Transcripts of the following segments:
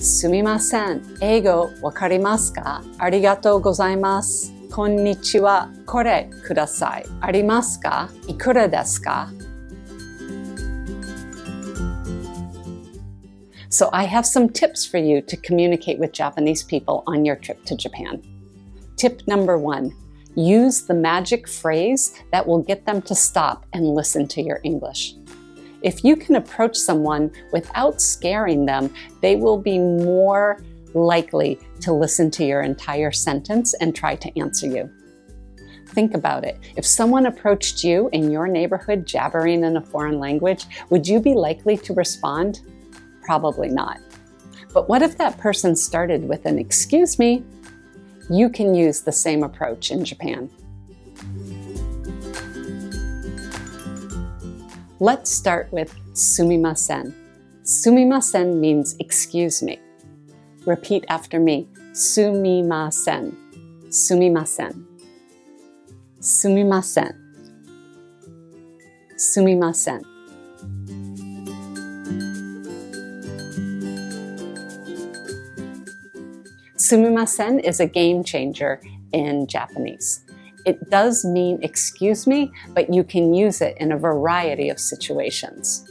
Sumimasen, Eigo wakari ka? Arigato gozaimasu. Konnichiwa, kore Kudasai. Arimasuka, Ikura Desuka? So I have some tips for you to communicate with Japanese people on your trip to Japan. Tip number 1, use the magic phrase that will get them to stop and listen to your English. If you can approach someone without scaring them, they will be more likely to listen to your entire sentence and try to answer you. Think about it. If someone approached you in your neighborhood jabbering in a foreign language, would you be likely to respond? Probably not. But what if that person started with an "excuse me"? You can use the same approach in Japan. Let's start with Sumimasen. Sumimasen means excuse me. Repeat after me. Sumimasen. Sumimasen. Sumimasen. Sumimasen. Sumimasen is a game changer in Japanese. It does mean excuse me, but you can use it in a variety of situations.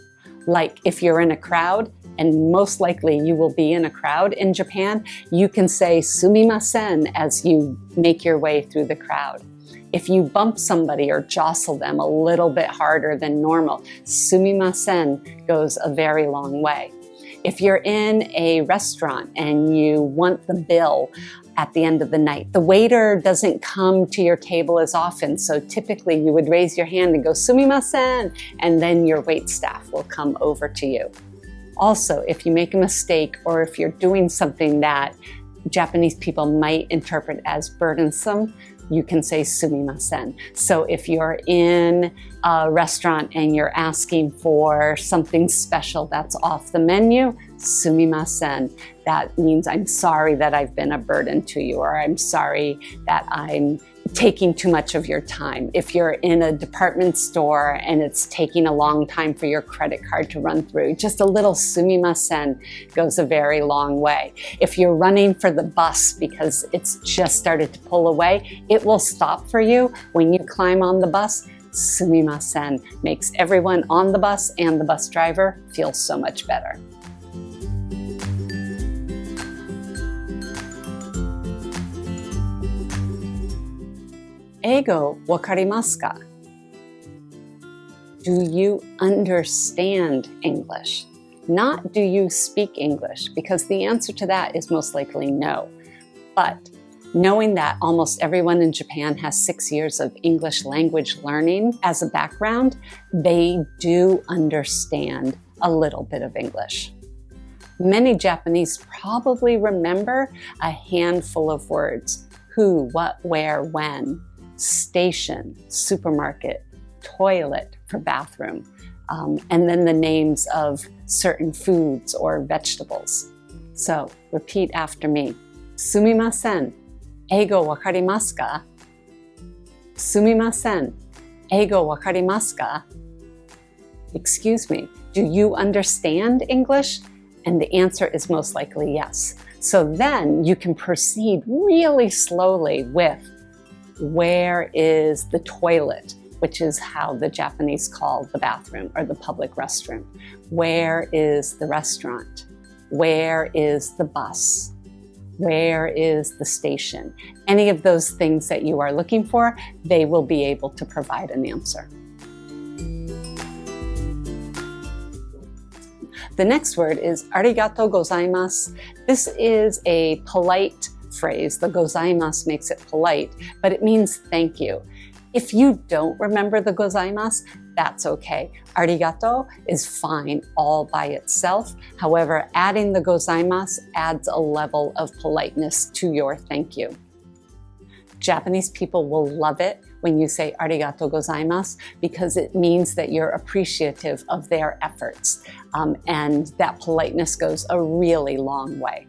Like if you're in a crowd, and most likely you will be in a crowd in Japan, you can say sumimasen as you make your way through the crowd. If you bump somebody or jostle them a little bit harder than normal, sumimasen goes a very long way. If you're in a restaurant and you want the bill at the end of the night, the waiter doesn't come to your table as often, so typically you would raise your hand and go sumimasen, and then your wait staff will come over to you. Also, if you make a mistake or if you're doing something that Japanese people might interpret as burdensome, you can say sumimasen. So if you're in a restaurant and you're asking for something special that's off the menu, sumimasen. That means I'm sorry that I've been a burden to you, or I'm sorry that I'm taking too much of your time. If you're in a department store and it's taking a long time for your credit card to run through, just a little sumimasen goes a very long way. If you're running for the bus because it's just started to pull away, it will stop for you when you climb on the bus. Sumimasen makes everyone on the bus and the bus driver feel so much better. Eigo wakari ka? Do you understand English? Not do you speak English, because the answer to that is most likely no. But knowing that almost everyone in Japan has 6 years of English language learning as a background, they do understand a little bit of English. Many Japanese probably remember a handful of words: who, what, where, when, station, supermarket, toilet for bathroom, and then the names of certain foods or vegetables. So repeat after me. Sumimasen, Eigo wakarimasu ka? Sumimasen, Eigo wakarimasu ka? Excuse me, do you understand English? And the answer is most likely yes. So then you can proceed really slowly with where is the toilet, which is how the Japanese call the bathroom or the public restroom. Where is the restaurant? Where is the bus? Where is the station? Any of those things that you are looking for, they will be able to provide an answer. The next word is Arigato Gozaimasu. This is a polite phrase. The gozaimasu makes it polite, but it means thank you. If you don't remember the gozaimasu, that's okay. Arigato is fine all by itself. However, adding the gozaimasu adds a level of politeness to your thank you. Japanese people will love it when you say Arigato Gozaimasu, because it means that you're appreciative of their efforts. And that politeness goes a really long way.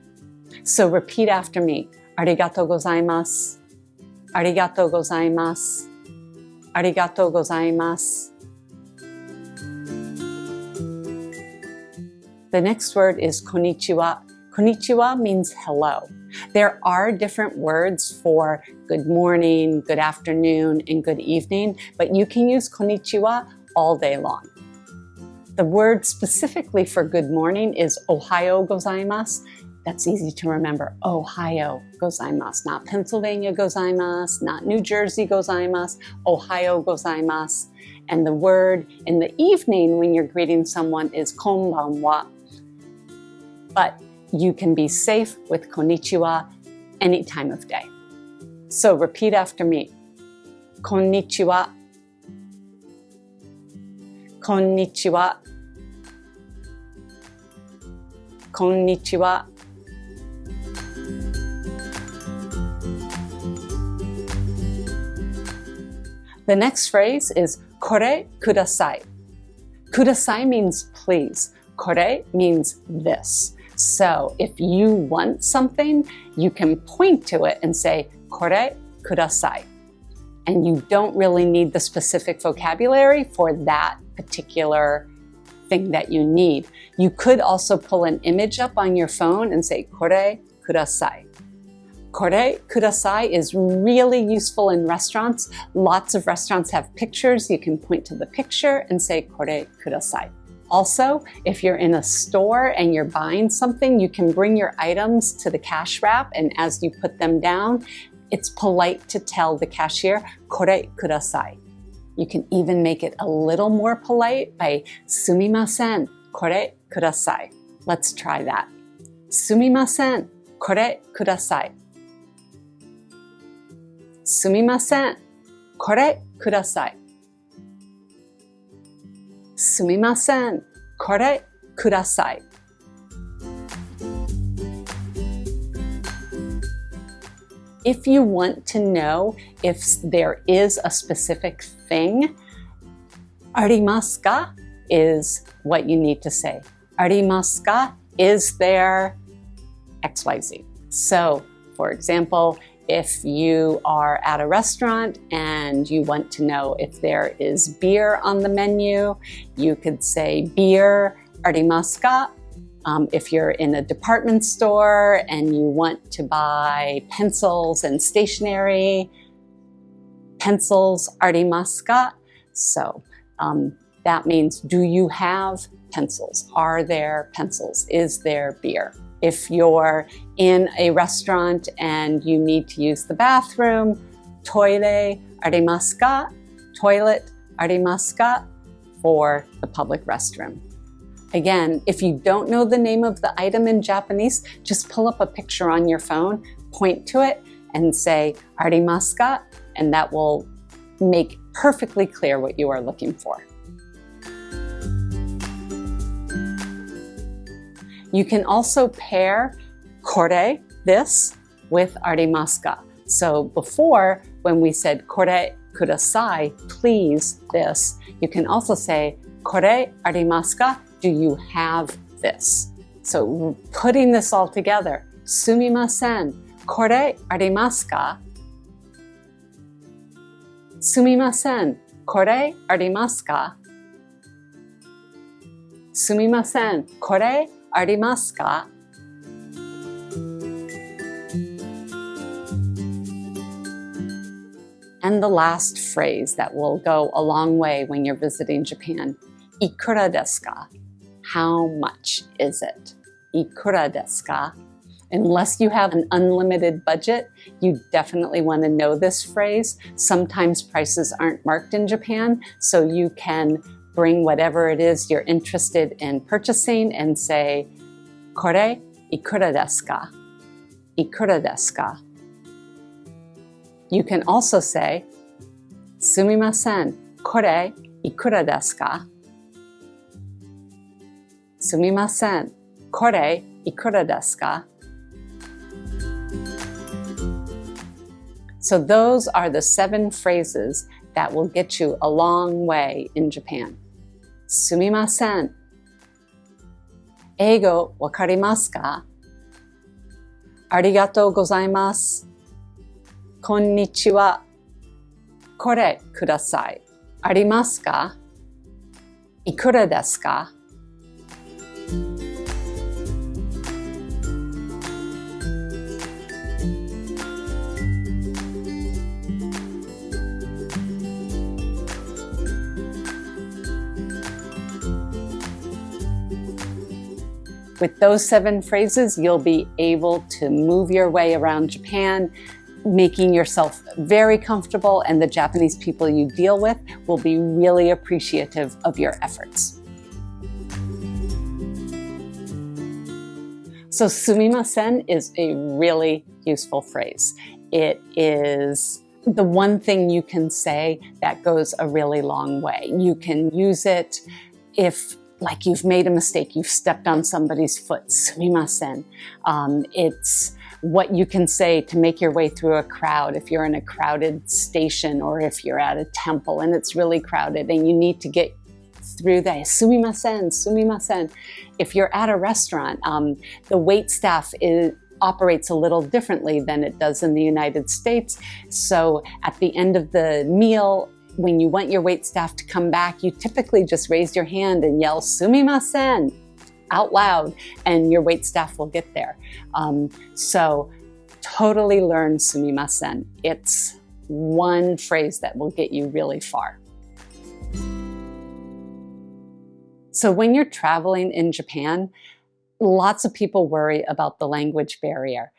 So repeat after me. Arigato gozaimasu. Arigato gozaimasu. Arigato gozaimasu. The next word is Konnichiwa. Konnichiwa means hello. There are different words for good morning, good afternoon, and good evening, but you can use konnichiwa all day long. The word specifically for good morning is Ohayo Gozaimasu. That's easy to remember. Ohayo Gozaimasu. Not Pennsylvania Gozaimasu, not New Jersey Gozaimasu, Ohayo Gozaimasu. And the word in the evening when you're greeting someone is konbanwa. But you can be safe with konnichiwa any time of day. So repeat after me. Konnichiwa. Konnichiwa. Konnichiwa. The next phrase is kore kudasai. Kudasai means please. Kore means this. So if you want something, you can point to it and say, kore kudasai. And you don't really need the specific vocabulary for that particular thing that you need. You could also pull an image up on your phone and say, kore kudasai. Kore kudasai is really useful in restaurants. Lots of restaurants have pictures. You can point to the picture and say, kore kudasai. Also, if you're in a store and you're buying something, you can bring your items to the cash wrap, and as you put them down, it's polite to tell the cashier, kore kudasai. You can even make it a little more polite by Sumimasen, kore kudasai. Let's try that. Sumimasen, kore kudasai. Sumimasen, kore kudasai. Sumimasen, kore kudasai. If you want to know if there is a specific thing, Arimasuka is what you need to say. Arimasuka, is there XYZ? So, for example, if you are at a restaurant and you want to know if there is beer on the menu, you could say beer Arimasuka. If you're in a department store and you want to buy pencils and stationery, pencils Arimasuka. So that means, do you have pencils? Are there pencils? Is there beer? If you're in a restaurant and you need to use the bathroom, toire Arimasuka, toilet Arimasuka for the public restroom. Again, if you don't know the name of the item in Japanese, just pull up a picture on your phone, point to it, and say Arimasuka, and that will make perfectly clear what you are looking for. You can also pair kore, this, with Arimasuka. So before, when we said kore kudasai, please, this, you can also say kore Arimasuka, do you have this? So putting this all together, Sumimasen, kore Arimasuka? Sumimasen, kore Arimasuka? Sumimasen, kore Arimasuka? And the last phrase that will go a long way when you're visiting Japan, Ikura Desuka? How much is it? Ikura Desuka? Unless you have an unlimited budget, you definitely want to know this phrase. Sometimes prices aren't marked in Japan, so you can bring whatever it is you're interested in purchasing and say, kore ikura desu ka? Ikura desu ka? You can also say, Sumimasen, kore ikura desu ka? Sumimasen, kore ikura desu ka? So those are the 7 phrases that will get you a long way in Japan. Sumimasen. Eigo wakarimasu ka? Arigato Gozaimasu. Konnichiwa. Kore kudasai. Arimasu ka? Ikura desu ka? With those 7 phrases, you'll be able to move your way around Japan, making yourself very comfortable, and the Japanese people you deal with will be really appreciative of your efforts. So sumimasen is a really useful phrase. It is the one thing you can say that goes a really long way. You can use it if, like, you've made a mistake, you've stepped on somebody's foot, sumimasen. It's what you can say to make your way through a crowd if you're in a crowded station or if you're at a temple and it's really crowded and you need to get through that. Sumimasen, sumimasen. If you're at a restaurant, the wait staff operates a little differently than it does in the United States. So at the end of the meal, when you want your wait staff to come back, you typically just raise your hand and yell sumimasen out loud, and your wait staff will get there. So totally learn sumimasen. It's one phrase that will get you really far. So when you're traveling in Japan, lots of people worry about the language barrier.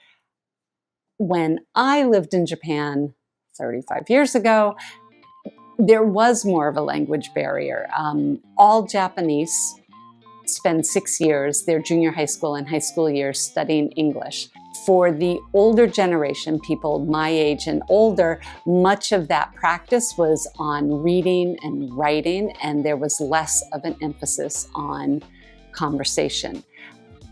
When I lived in Japan 35 years ago, there was more of a language barrier. All Japanese spend 6 years, their junior high school and high school years, studying English. For the older generation, people my age and older, much of that practice was on reading and writing, and there was less of an emphasis on conversation.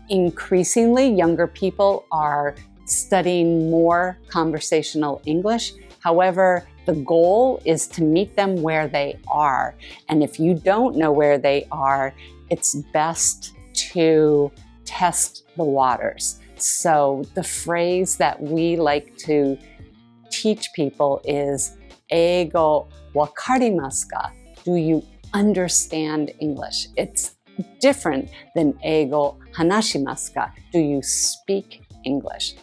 Increasingly, younger people are studying more conversational English. However, the goal is to meet them where they are. And if you don't know where they are, it's best to test the waters. So the phrase that we like to teach people is Eigo wakari Do you understand English? It's different than Eigo hanashimasu Do you speak English?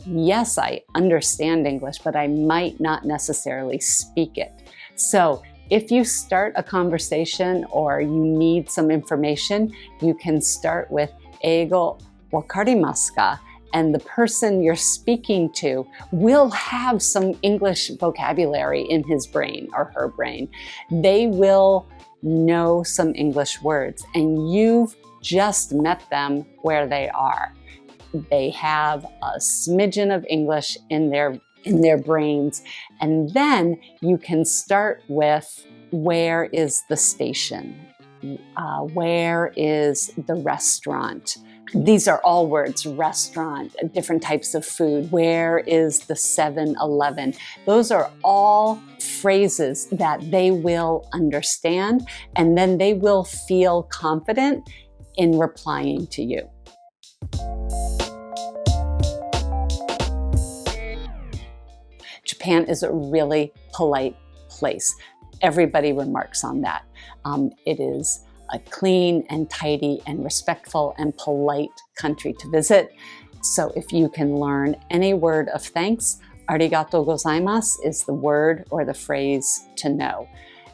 Yes, I understand English, but I might not necessarily speak it. So if you start a conversation or you need some information, you can start with Eigo wakari and the person you're speaking to will have some English vocabulary in his brain or her brain. They will know some English words, and you've just met them where they are. They have a smidgen of English in their brains. And then you can start with, where is the station? Where is the restaurant? These are all words, restaurant, different types of food. Where is the 7-Eleven? Those are all phrases that they will understand, and then they will feel confident in replying to you. Japan is a really polite place. Everybody remarks on that. It is a clean and tidy and respectful and polite country to visit. So if you can learn any word of thanks, Arigato Gozaimasu is the word or the phrase to know.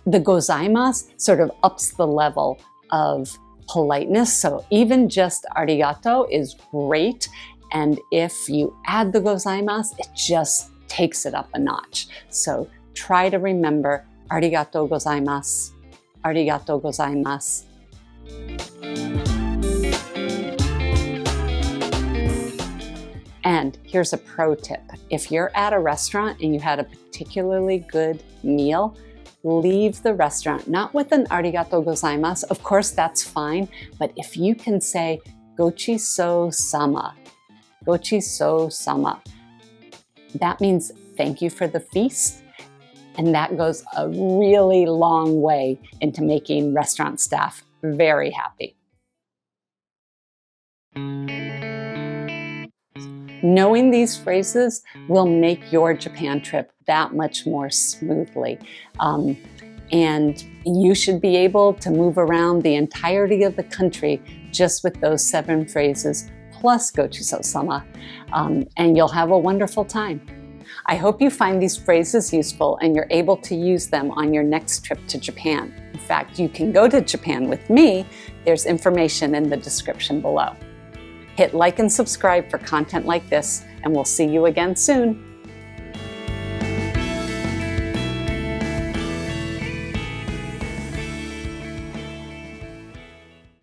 The gozaimasu sort of ups the level of politeness. So even just arigato is great. And if you add the gozaimasu, it just takes it up a notch. So try to remember Arigato Gozaimasu, Arigato Gozaimasu. And here's a pro tip. If you're at a restaurant and you had a particularly good meal, leave the restaurant, not with an Arigato Gozaimasu, of course that's fine, but if you can say Gochiso-sama, Gochiso-sama, that means thank you for the feast, and that goes a really long way into making restaurant staff very happy. Knowing these phrases will make your Japan trip that much more smoothly. And you should be able to move around the entirety of the country just with those 7 phrases plus Gochiso-sama, and you'll have a wonderful time. I hope you find these phrases useful and you're able to use them on your next trip to Japan. In fact, you can go to Japan with me. There's information in the description below. Hit like and subscribe for content like this, and we'll see you again soon.